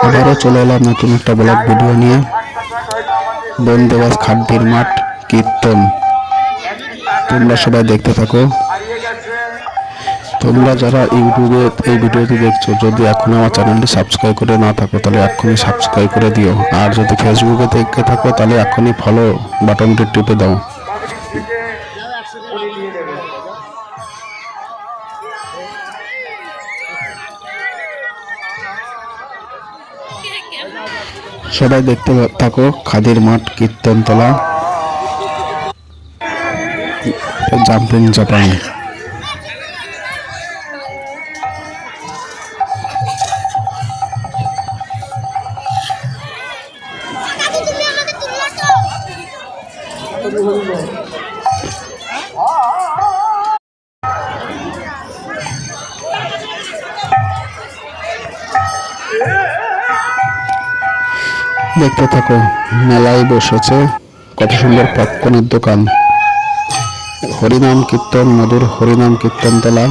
আবারও চলে এলাম নতুন একটা ব্লগ ভিডিও নিয়ে। বন্দোবস্ত খাদ্যের মাঠ কীর্তন, তোমরা সবাই দেখতে থাকো। তোমরা যারা ইউটিউবে এই ভিডিওটি দেখছো, যদি এখনো আমার চ্যানেলটি সাবস্ক্রাইব করে না থাকো তাহলে এখনই সাবস্ক্রাইব করে দিও। আর যদি ফেসবুকে দেখে থাকো তাহলে এখনই ফলো বাটনটি টিপে দাও। সবাই দেখতে থাকো খাদির মাঠ কীর্তনতলা জাম্পিং জাপান। দেখতে থাকো, মেলায় বসেছে কত সুন্দর পপকর্নের দোকান। হরিনাম কীর্তন, মধুর হরিনাম কীর্তনতলা।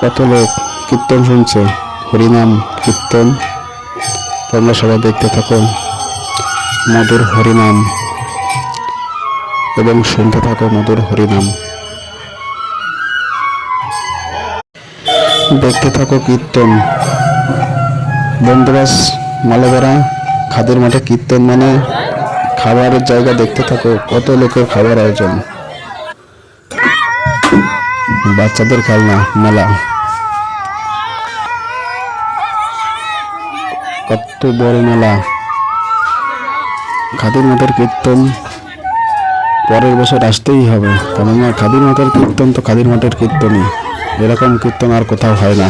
কত লোক কীর্তন শুনছে, হরিনাম কীর্তন। তোমরা সবাই দেখতে থাকো মধুর হরিনাম এবং শুনতে থাকো মধুর হরিনাম। দেখতে থাকো কীর্তন। বন্দোবস্ত মালাবেড়া খাদির মাঠে কীর্তন মানে খাবারের জায়গা। দেখতে থাকো কত লোকের খাবার আয়োজন। বাচ্চাদের খেলনা মেলা, কত বড় মেলা। খাদির মাঠের কীর্তন পরের বছর আসতেই হবে, কেননা খাদির মাঠের কীর্তন তো খাদির মাঠের কীর্তনই। এরকম কীর্তন আর কোথাও হয় না।